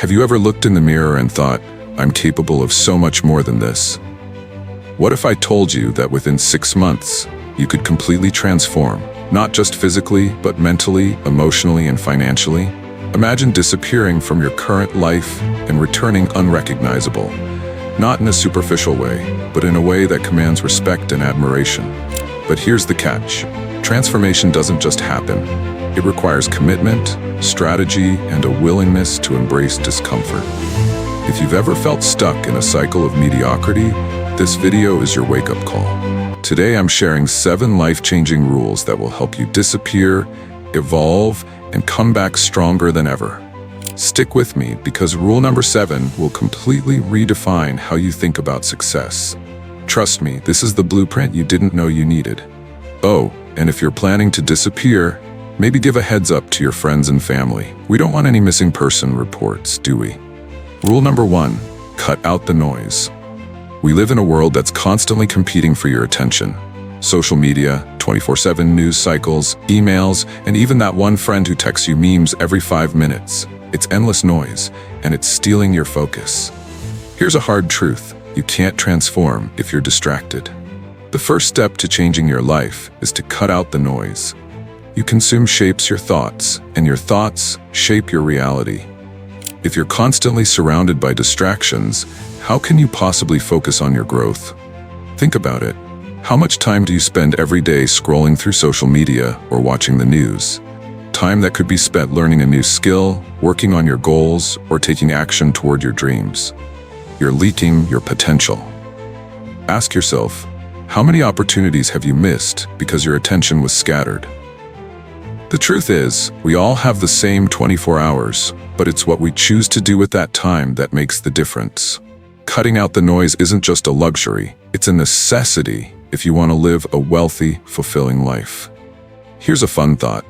Have you ever looked in the mirror and thought, I'm capable of so much more than this? What if I told you that within 6 months, you could completely transform, not just physically, but mentally, emotionally, and financially? Imagine disappearing from your current life and returning unrecognizable, not in a superficial way, but in a way that commands respect and admiration. But here's the catch. Transformation doesn't just happen. It requires commitment, strategy, and a willingness to embrace discomfort. If you've ever felt stuck in a cycle of mediocrity, this video is your wake-up call. Today I'm sharing 7 life-changing rules that will help you disappear, evolve, and come back stronger than ever. Stick with me because rule number 7 will completely redefine how you think about success. Trust me, this is the blueprint you didn't know you needed. Oh, and if you're planning to disappear, maybe give a heads up to your friends and family. We don't want any missing person reports, do we? Rule number 1, cut out the noise. We live in a world that's constantly competing for your attention. Social media, 24/7 news cycles, emails, and even that one friend who texts you memes every 5 minutes. It's endless noise, and it's stealing your focus. Here's a hard truth. You can't transform if you're distracted. The first step to changing your life is to cut out the noise. You consume shapes your thoughts, and your thoughts shape your reality. If you're constantly surrounded by distractions, how can you possibly focus on your growth? Think about it. How much time do you spend every day scrolling through social media or watching the news? Time that could be spent learning a new skill, working on your goals, or taking action toward your dreams. You're leaking your potential. Ask yourself, how many opportunities have you missed because your attention was scattered? The truth is, we all have the same 24 hours, but it's what we choose to do with that time that makes the difference. Cutting out the noise isn't just a luxury, it's a necessity if you want to live a wealthy, fulfilling life. Here's a fun thought.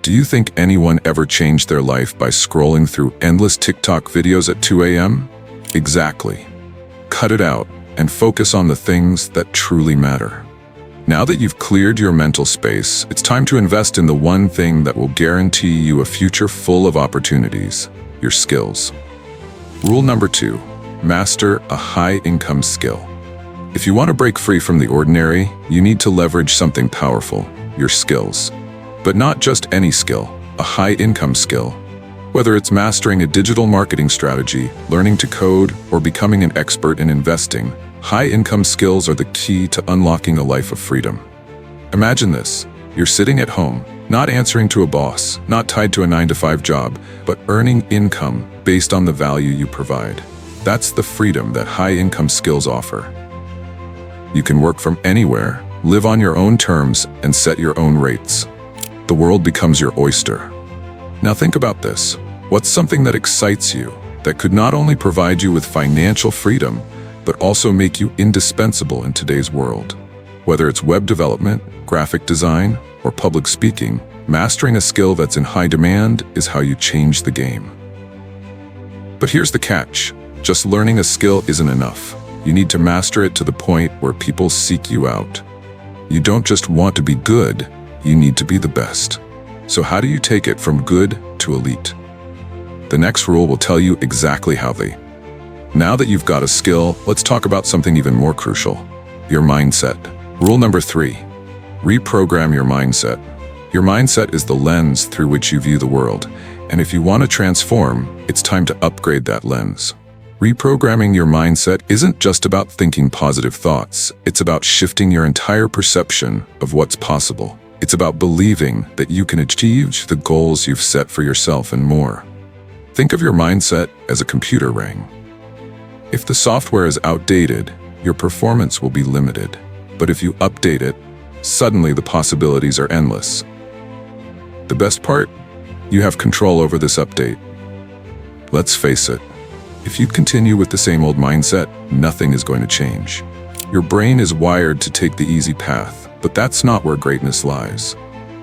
Do you think anyone ever changed their life by scrolling through endless TikTok videos at 2 a.m.? Exactly. Cut it out and focus on the things that truly matter. Now that you've cleared your mental space, it's time to invest in the one thing that will guarantee you a future full of opportunities, your skills. Rule number 2, master a high-income skill. If you want to break free from the ordinary, you need to leverage something powerful, your skills. But not just any skill, a high-income skill. Whether it's mastering a digital marketing strategy, learning to code, or becoming an expert in investing, high-income skills are the key to unlocking a life of freedom. Imagine this. You're sitting at home, not answering to a boss, not tied to a 9-to-5 job, but earning income based on the value you provide. That's the freedom that high-income skills offer. You can work from anywhere, live on your own terms, and set your own rates. The world becomes your oyster. Now think about this. What's something that excites you, that could not only provide you with financial freedom, but also make you indispensable in today's world? Whether it's web development, graphic design, or public speaking, mastering a skill that's in high demand is how you change the game. But here's the catch. Just learning a skill isn't enough. You need to master it to the point where people seek you out. You don't just want to be good, you need to be the best. So how do you take it from good to elite? The next rule will tell you exactly how. Now that you've got a skill, let's talk about something even more crucial, your mindset. Rule number 3, reprogram your mindset. Your mindset is the lens through which you view the world, and if you want to transform, it's time to upgrade that lens. Reprogramming your mindset isn't just about thinking positive thoughts, it's about shifting your entire perception of what's possible. It's about believing that you can achieve the goals you've set for yourself and more. Think of your mindset as a computer ring. If the software is outdated, your performance will be limited. But if you update it, suddenly the possibilities are endless. The best part? You have control over this update. Let's face it, if you continue with the same old mindset, nothing is going to change. Your brain is wired to take the easy path, but that's not where greatness lies.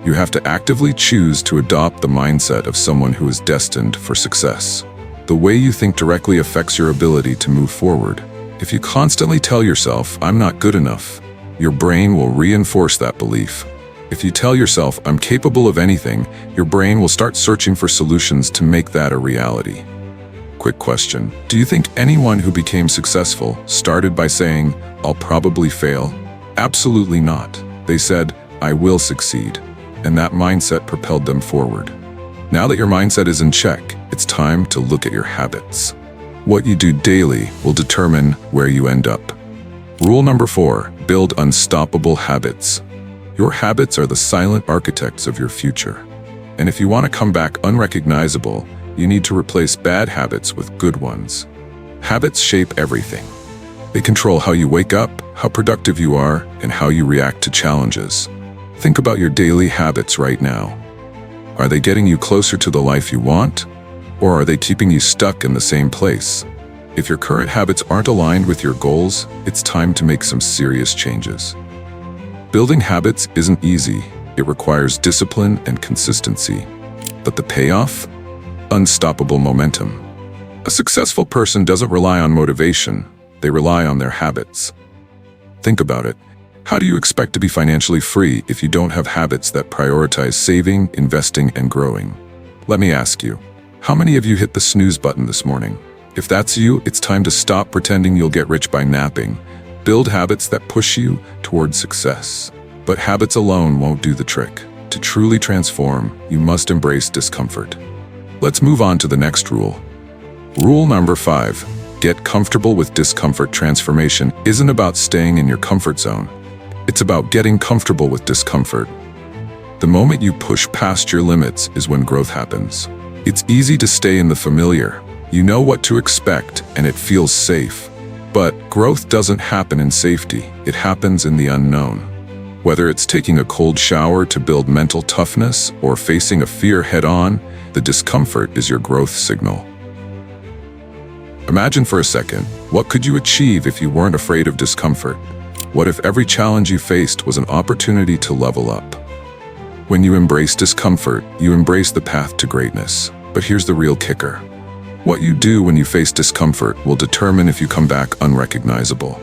You have to actively choose to adopt the mindset of someone who is destined for success. The way you think directly affects your ability to move forward. If you constantly tell yourself, I'm not good enough, your brain will reinforce that belief. If you tell yourself, I'm capable of anything, your brain will start searching for solutions to make that a reality. quick question. Do you think anyone who became successful started by saying, "I'll probably fail"? Absolutely not. They said, "I will succeed." And that mindset propelled them forward. Now that your mindset is in check, it's time to look at your habits. What you do daily will determine where you end up. Rule number 4, build unstoppable habits. Your habits are the silent architects of your future. And if you want to come back unrecognizable, you need to replace bad habits with good ones. Habits shape everything. They control how you wake up, how productive you are, and how you react to challenges. Think about your daily habits right now. Are they getting you closer to the life you want? Or are they keeping you stuck in the same place? If your current habits aren't aligned with your goals, it's time to make some serious changes. Building habits isn't easy. It requires discipline and consistency. But the payoff? Unstoppable momentum. A successful person doesn't rely on motivation. They rely on their habits. Think about it. How do you expect to be financially free if you don't have habits that prioritize saving, investing, and growing? Let me ask you, how many of you hit the snooze button this morning? If that's you, it's time to stop pretending you'll get rich by napping. Build habits that push you toward success. But habits alone won't do the trick. To truly transform, you must embrace discomfort. Let's move on to the next rule. Rule number 5. Get comfortable with discomfort. Transformation isn't about staying in your comfort zone. It's about getting comfortable with discomfort. The moment you push past your limits is when growth happens. It's easy to stay in the familiar. You know what to expect, and it feels safe. But growth doesn't happen in safety. It happens in the unknown. Whether it's taking a cold shower to build mental toughness or facing a fear head-on, the discomfort is your growth signal. Imagine for a second, what could you achieve if you weren't afraid of discomfort? What if every challenge you faced was an opportunity to level up? When you embrace discomfort, you embrace the path to greatness. But here's the real kicker. What you do when you face discomfort will determine if you come back unrecognizable.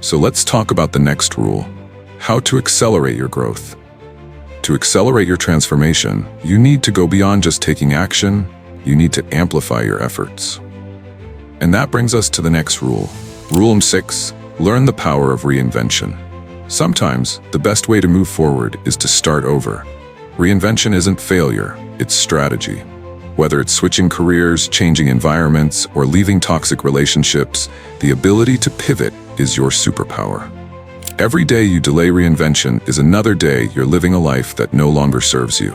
So let's talk about the next rule: how to accelerate your growth. To accelerate your transformation, you need to go beyond just taking action. You need to amplify your efforts. And that brings us to the next rule. Rule 6, learn the power of reinvention. Sometimes, the best way to move forward is to start over. Reinvention isn't failure, it's strategy. Whether it's switching careers, changing environments, or leaving toxic relationships, the ability to pivot is your superpower. Every day you delay reinvention is another day you're living a life that no longer serves you.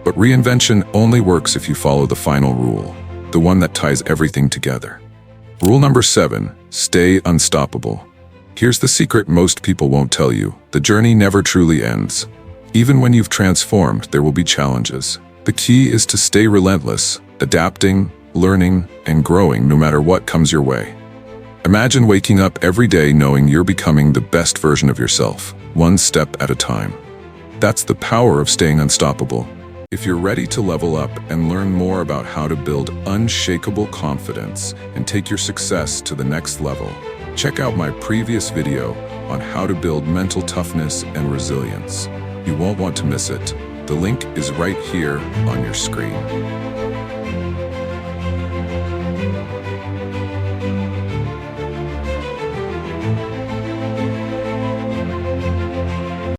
But reinvention only works if you follow the final rule, the one that ties everything together. Rule number 7, stay unstoppable. Here's the secret most people won't tell you. The journey never truly ends. Even when you've transformed, there will be challenges. The key is to stay relentless, adapting, learning, and growing no matter what comes your way. Imagine waking up every day knowing you're becoming the best version of yourself, one step at a time. That's the power of staying unstoppable. If you're ready to level up and learn more about how to build unshakable confidence and take your success to the next level, check out my previous video on how to build mental toughness and resilience. You won't want to miss it. The link is right here on your screen.